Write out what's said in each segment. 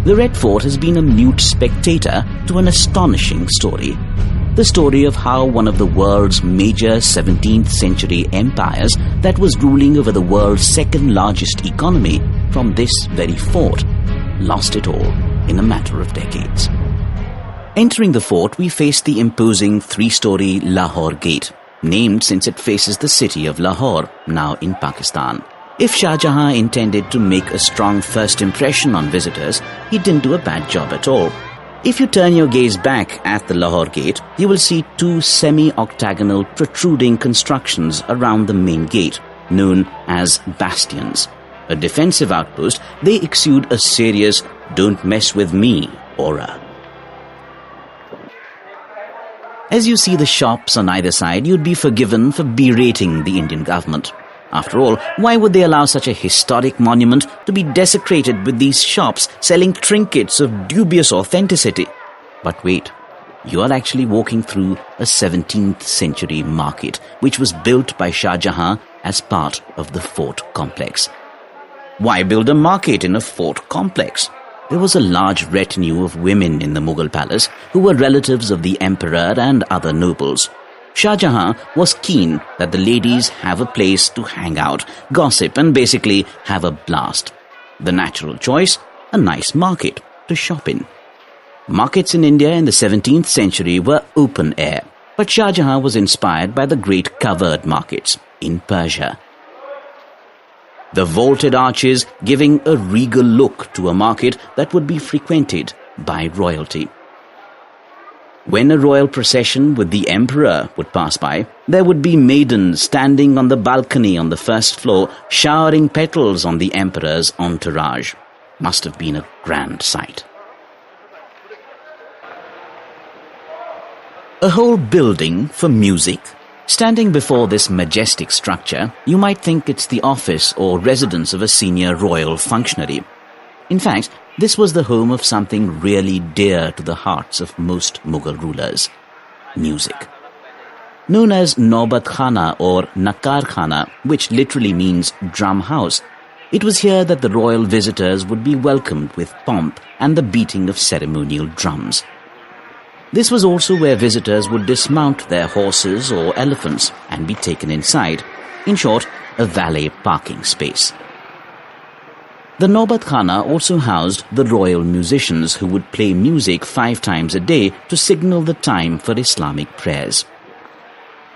The Red Fort has been a mute spectator to an astonishing story. The story of how one of the world's major 17th century empires that was ruling over the world's second largest economy from this very fort lost it all in a matter of decades. Entering the fort, we face the imposing 3-story Lahore Gate, named since it faces the city of Lahore, now in Pakistan. If Shah Jahan intended to make a strong first impression on visitors, he didn't do a bad job at all. If you turn your gaze back at the Lahore Gate, you will see 2 semi-octagonal protruding constructions around the main gate, known as bastions. A defensive outpost, they exude a serious "don't mess with me" aura. As you see the shops on either side, you'd be forgiven for berating the Indian government. After all, why would they allow such a historic monument to be desecrated with these shops selling trinkets of dubious authenticity? But wait, you are actually walking through a 17th century market which was built by Shah Jahan as part of the fort complex. Why build a market in a fort complex? There was a large retinue of women in the Mughal palace who were relatives of the emperor and other nobles. Shah Jahan was keen that the ladies have a place to hang out, gossip and basically have a blast. The natural choice, a nice market to shop in. Markets in India in the 17th century were open air, but Shah Jahan was inspired by the great covered markets in Persia. The vaulted arches giving a regal look to a market that would be frequented by royalty. When a royal procession with the emperor would pass by, there would be maidens standing on the balcony on the first floor, showering petals on the emperor's entourage. Must have been a grand sight. A whole building for music. Standing before this majestic structure, you might think it's the office or residence of a senior royal functionary. In fact, this was the home of something really dear to the hearts of most Mughal rulers: music. Known as Naubat Khana or Nakar Khana, which literally means drum house, it was here that the royal visitors would be welcomed with pomp and the beating of ceremonial drums. This was also where visitors would dismount their horses or elephants and be taken inside. In short, a valet parking space. The Naubat Khana also housed the royal musicians who would play music 5 times a day to signal the time for Islamic prayers.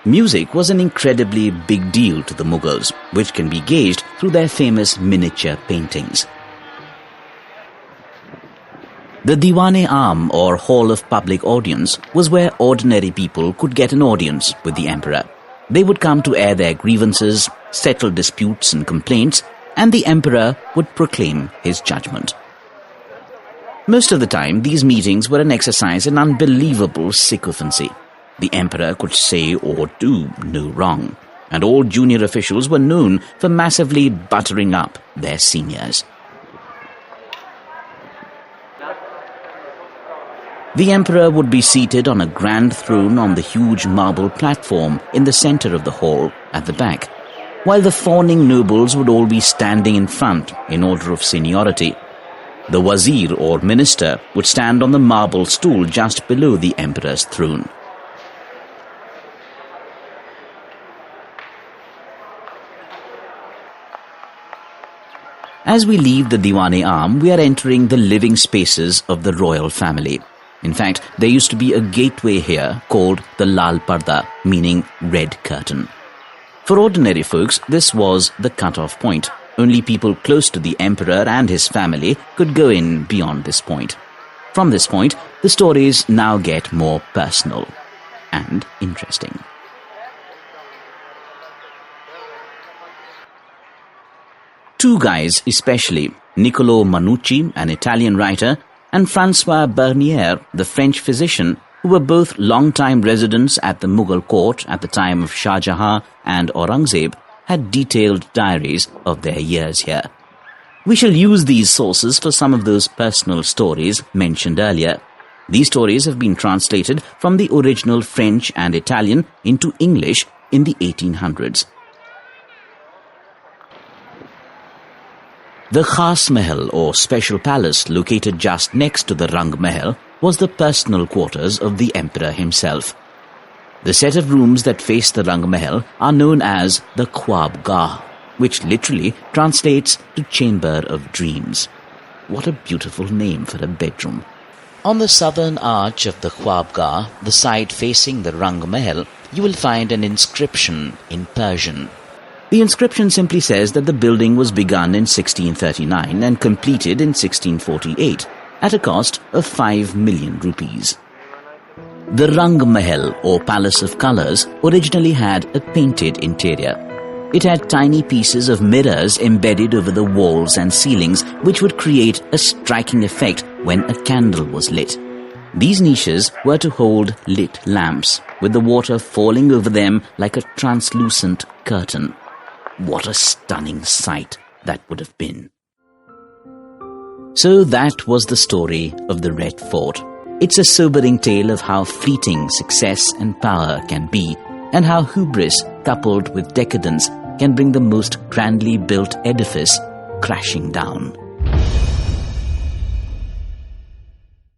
Music was an incredibly big deal to the Mughals, which can be gauged through their famous miniature paintings. The Diwan-e-Aam or Hall of Public Audience was where ordinary people could get an audience with the emperor. They would come to air their grievances, settle disputes and complaints, and the emperor would proclaim his judgment. Most of the time, these meetings were an exercise in unbelievable sycophancy. The emperor could say or do no wrong, and all junior officials were known for massively buttering up their seniors. The emperor would be seated on a grand throne on the huge marble platform in the center of the hall at the back, while the fawning nobles would all be standing in front in order of seniority. The wazir or minister would stand on the marble stool just below the emperor's throne. As we leave the Diwan-e-Aam, we are entering the living spaces of the royal family. In fact, there used to be a gateway here called the Lal Parda, meaning red curtain. For ordinary folks, this was the cut-off point. Only people close to the emperor and his family could go in beyond this point. From this point, the stories now get more personal and interesting. Two guys especially, Niccolo Manucci, an Italian writer, and Francois Bernier, the French physician, who were both long-time residents at the Mughal court at the time of Shah Jahan and Aurangzeb, had detailed diaries of their years here. We shall use these sources for some of those personal stories mentioned earlier. These stories have been translated from the original French and Italian into English in the 1800s. The Khas Mahal, or special palace located just next to the Rang Mahal, was the personal quarters of the emperor himself. The set of rooms that face the Rang Mahal are known as the Khwab Gah, which literally translates to Chamber of Dreams. What a beautiful name for a bedroom. On the southern arch of the Khwab Gah, the side facing the Rang Mahal, you will find an inscription in Persian. The inscription simply says that the building was begun in 1639 and completed in 1648 at a cost of 5 million rupees. The Rang Mahal, or Palace of Colours, originally had a painted interior. It had tiny pieces of mirrors embedded over the walls and ceilings, which would create a striking effect when a candle was lit. These niches were to hold lit lamps, with the water falling over them like a translucent curtain. What a stunning sight that would have been. So that was the story of the Red Fort. It's a sobering tale of how fleeting success and power can be, and how hubris coupled with decadence can bring the most grandly built edifice crashing down.